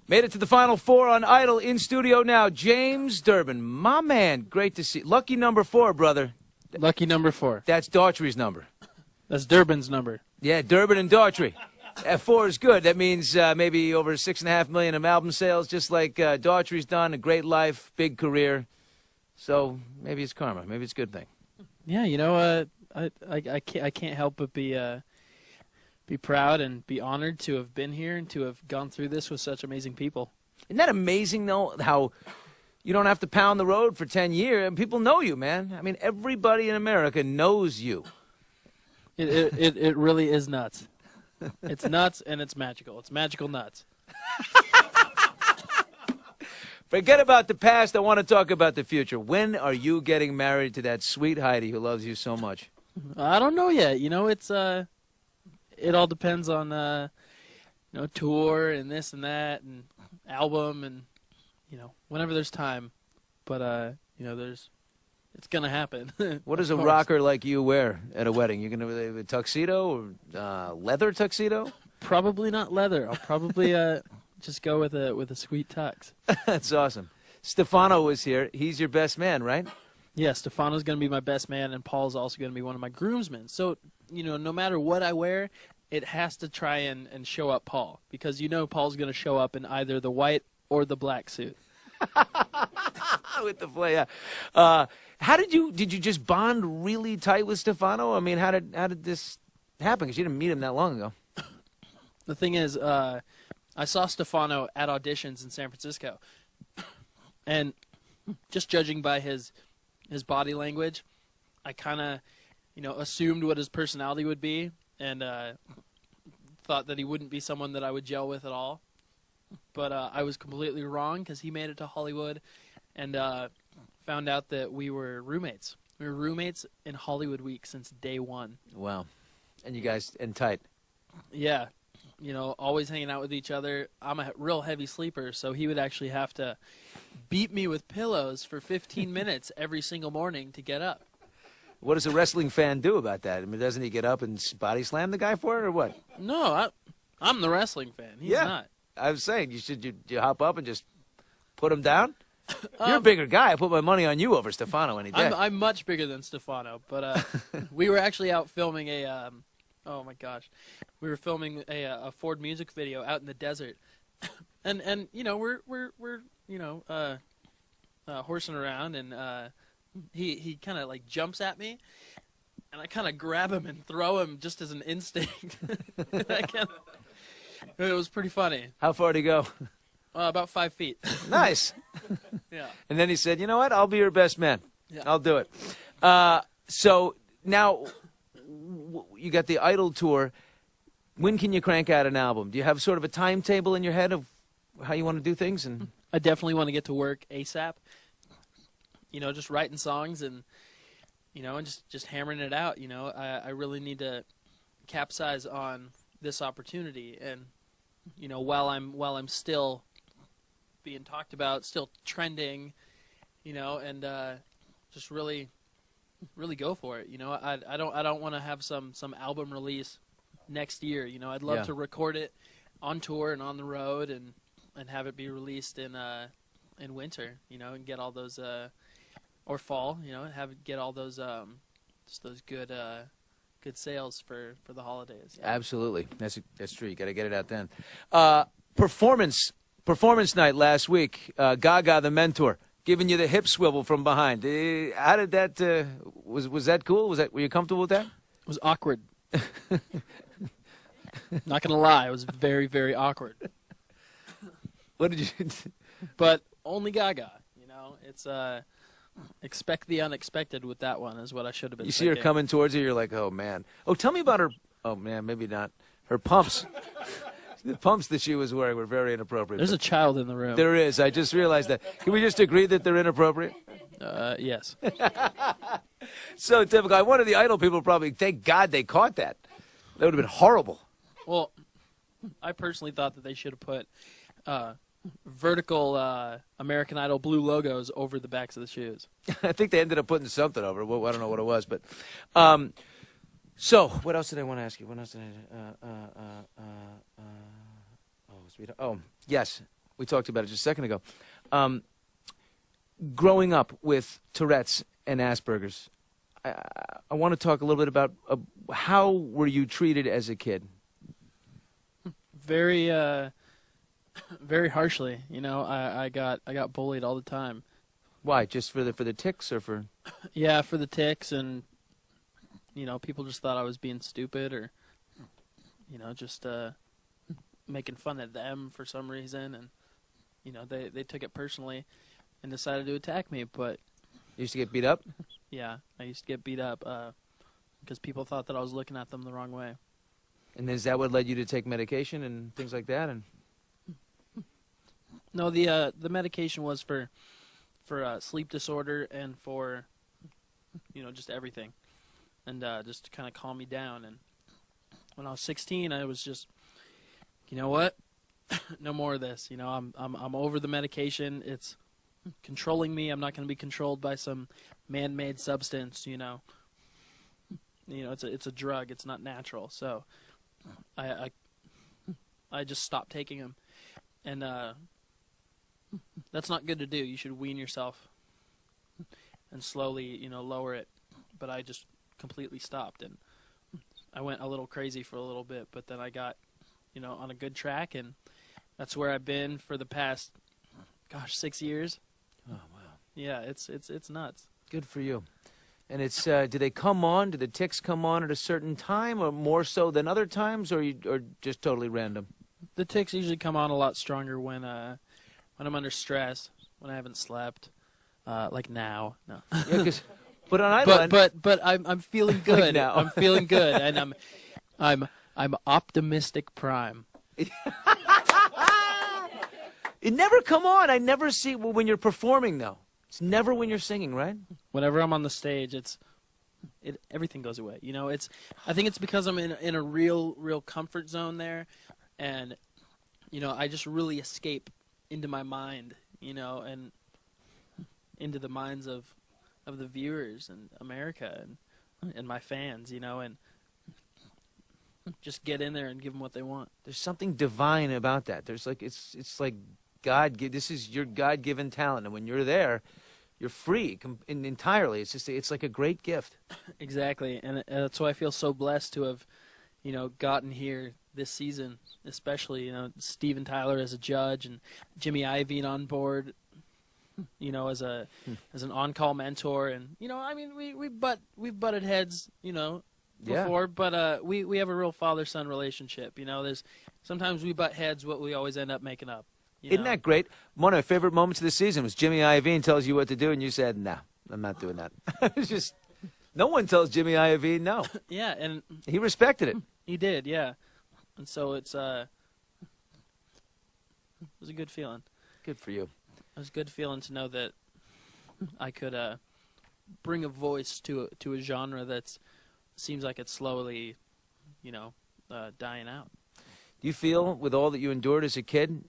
Made it to the Final Four on Idol. In studio now, James Durbin. My man, great to see. Lucky number 4, brother. Lucky number 4. That's Daughtry's number. That's Durbin's number. Yeah, Durbin and Daughtry. 4 is good. That means maybe over 6.5 million of album sales, just like Daughtry's done. A great life, big career. So maybe it's karma. Maybe it's a good thing. Yeah, you know, I can't help but be proud and be honored to have been here and to have gone through this with such amazing people. Isn't that amazing, though, how you don't have to pound the road for 10 years and people know you, man? I mean, everybody in America knows you. It really is nuts. It's nuts and it's magical. It's magical nuts. Forget about the past. I want to talk about the future. When are you getting married to that sweet Heidi who loves you so much? I don't know yet. You know, it's it all depends on you know, tour and this and that and album and, you know, whenever there's time. But you know, it's gonna happen. What does a rocker like you wear at a wedding? You're gonna wear a tuxedo or leather tuxedo? Probably not leather. I'll probably just go with a sweet tux. That's awesome. Stefano was here. He's your best man, right? Yeah, Stefano's going to be my best man, and Paul's also going to be one of my groomsmen. So, you know, no matter what I wear, it has to try and show up Paul, because you know Paul's going to show up in either the white or the black suit. With the play, how did you just bond really tight with Stefano? I mean, how did this happen? Because you didn't meet him that long ago. The thing is, I saw Stefano at auditions in San Francisco, and just judging by his body language, I kind of, you know, assumed what his personality would be, and thought that he wouldn't be someone that I would gel with at all. But I was completely wrong, because he made it to Hollywood, and found out that we were roommates. We were roommates in Hollywood Week since day one. Wow, and you guys tight. Yeah. You know, always hanging out with each other. I'm a real heavy sleeper, so he would actually have to beat me with pillows for 15 minutes every single morning to get up. What does a wrestling fan do about that? I mean, doesn't he get up and body slam the guy for it, or what? No, I'm the wrestling fan. He's not. I was saying, you hop up and just put him down? You're a bigger guy. I put my money on you over Stefano any day. I'm much bigger than Stefano, but we were actually out filming a oh my gosh, we were filming a Ford music video out in the desert, and you know we're you know horsing around, and he kind of like jumps at me, and I kind of grab him and throw him just as an instinct. It was pretty funny. How far did he go? About 5 feet. Nice. Yeah. And then he said, "You know what? I'll be your best man. Yeah. I'll do it." So now you got the Idol tour. When can you crank out an album? Do you have sort of a timetable in your head of how you want to do things? And I definitely want to get to work ASAP. You know, just writing songs and, you know, and just hammering it out. You know, I really need to capsize on this opportunity, and you know, while I'm still being talked about, still trending, you know, and just really go for it. You know, I don't want to have some album release next year. You know, I'd love to record it on tour and on the road, and have it be released in winter. You know, and get all those or fall. You know, and get all those just those good sales for the holidays. Absolutely, that's true. You got to get it out then. Performance night last week. Gaga, the mentor, giving you the hip swivel from behind. How did that? Was that cool? Were you comfortable with that? It was awkward. Not gonna lie, it was very, very awkward. What did you? But only Gaga. You know, it's expect the unexpected with that one is what I should have been. You see her coming towards you, you're like, oh man. Oh, tell me about her. Oh man, maybe not. Her pumps. The pumps that she was wearing were very inappropriate. There's a child in the room. There is. I just realized that. Can we just agree that they're inappropriate? Yes. So typical. One of the Idol people probably, thank God they caught that. That would have been horrible. Well, I personally thought that they should have put vertical American Idol blue logos over the backs of the shoes. I think they ended up putting something over it. Well, I don't know what it was, but so what else did I want to ask you? What else did I? Oh, sweetheart. Oh, yes. We talked about it just a second ago. Growing up with Tourette's and Asperger's, I want to talk a little bit about how were you treated as a kid? Very, very harshly. You know, I got bullied all the time. Why? Just for the tics or for? Yeah, for the tics, and you know, people just thought I was being stupid, or you know, just making fun of them for some reason, and you know, they took it personally and decided to attack me. But You used to get beat up? yeah, I used to get beat up because people thought that I was looking at them the wrong way. And is that what led you to take medication and things like that? And No, the medication was for sleep disorder and for, you know, just everything, and just to kind of calm me down. And when I was 16, I was just, you know what, no more of this. You know, I'm over the medication. It's controlling me. I'm not going to be controlled by some man-made substance. You know, it's a drug. It's not natural. So I just stopped taking them, and that's not good to do. You should wean yourself and slowly, you know, lower it. But I just completely stopped, and I went a little crazy for a little bit, but then I got, you know, on a good track, and that's where I've been for the past, 6 years. oh wow, Yeah, it's nuts. good for you. And it's do they come on? Do the tics come on at a certain time, or more so than other times, or just totally random? The tics usually come on a lot stronger when I'm under stress, when I haven't slept, like now. No. Yeah, 'cause, but on either end, But I'm feeling good. now. I'm feeling good, and I'm optimistic prime. it never come on. I never see when you're performing though. It's never when you're singing, right? Whenever I'm on the stage, everything goes away. You know, I think it's because I'm in a real comfort zone there, and you know, I just really escape into my mind, you know, and into the minds of the viewers and America and my fans, you know, and just get in there and give them what they want. There's something divine about that. There's like it's like this is your God-given talent, and when you're there, you're free entirely. It's like a great gift. Exactly, and that's why I feel so blessed to have, you know, gotten here this season, especially, you know, Steven Tyler as a judge and Jimmy Iovine on board, you know, as an on-call mentor, and you know, I mean, we've butted heads, you know, before, Yeah. but we have a real father-son relationship. You know, there's sometimes we butt heads, but we always end up making up. Isn't that great? One of my favorite moments of the season was Jimmy Iovine tells you what to do, and you said, "No, I'm not doing that." It's just no one tells Jimmy Iovine no. Yeah, and He respected it. he did, yeah, and so it was a good feeling. Good for you. It was a good feeling to know that I could bring a voice to a genre that seems like it's slowly, you know, dying out. Do you feel, with all that you endured as a kid,